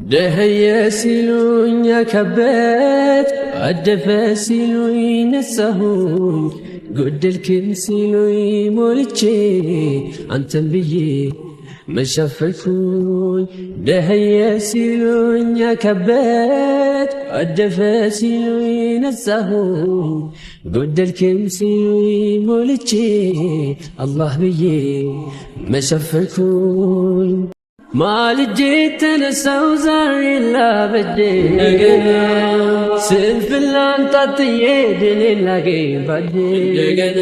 ደኸየ ሲሉኝ ከበድኩ አደፈ ሲሉኝ ነሳሁኝ ጎደልክም ሲሉኝ ሞልቼ አንተን ብዬ መሸፈንኩኝ። ደኸየ ሲሉኝ ከበድኩ አደፈ ሲሉኝ ነሳሁኝ ጎደልክም ሲሉኝ ሞልቼ አላህ ብዬ መሸፈንኩኝ። ማልጄ ተነሳው ዛሬ ላበጄ እንደገና ስንፍናን ጣጥዬ ድልን ላገኝ ባጄ እንደገና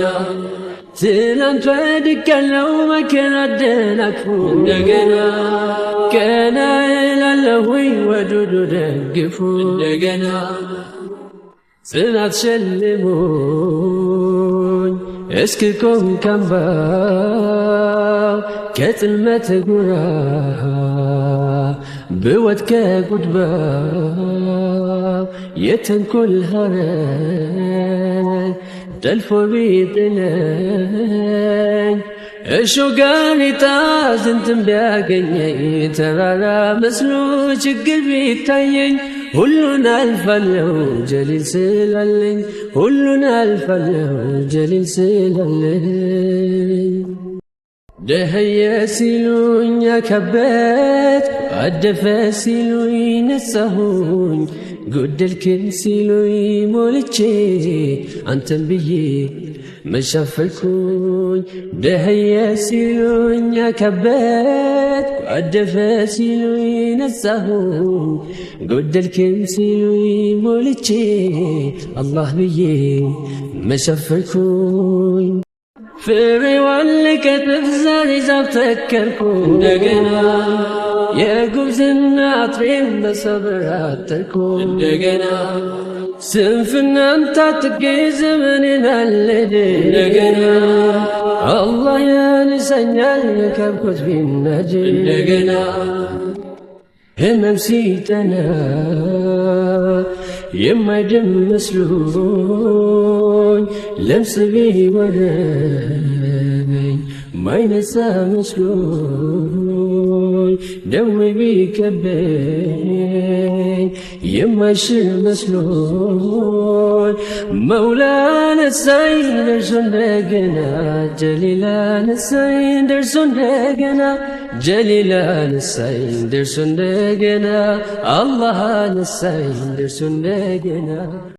ትናንት ወድቄያለሁ መከራ አደናቅፎ እንደገና ቀና እላለሁኝ ወዱዱ ደግፎ እንደገና ጽናት ሸልሞኝ እስክቆም ካምባው ከጽልመት ጎራ ብወጥ ከጉድባው የተንኮል ሐረግ ጠልፎ ቢጥለኝ እሾህ ጋሬጣ ዝንትም ቢያገኘኝ ተራራ መስሎ ችግር ቢታየኝ ሁሉን አልፋለሁ ጀሊል ስላለኝ ሁሉን አልፋለሁ ጀሊል ስላለኝ። ደኸየ ሲሉኝ ከበድኩ አደፈ ሲሉኝ ነሳሁኝ ጎደልክም ሲሉኝ ሞልቼ አንተን ብዬ መሸፈንኩኝ። ደኸየ ሲሉኝ ከበድኩ አደፈ ሲሉኝ ነሳሁኝ ጎደልክም ሲሉኝ ሞልቼ አላህ ብዬ መሸፈንኩኝ። ፍሬዋን ልቀጥፍ ዛሬ ዛፍ ተከልኩ እንደገና የጉብዝና አጥሬን በሰብር አጠርኩ እንደገና ስንፍናን ታጥቄ ዘመኔን አልሄድ እንደገና አላህ ያንሰኛል የከብኩት ቢናጅ እንደገና ህመም ሲጠና የማይድን መስሎኝ ለምጽ ቢወረኝ ማይነሳ መስሎኝ ደዌ ቢከበኝ የማይሽር መስሎኝ መውላ ነሳኝ ደርሶ እንደገና ጀሊላ ነሳኝ ደርሶ እንደገና ጀሊላ ነሳኝ ደርሶ እንደገና አላህ ነሳኝ ደርሶ እንደገና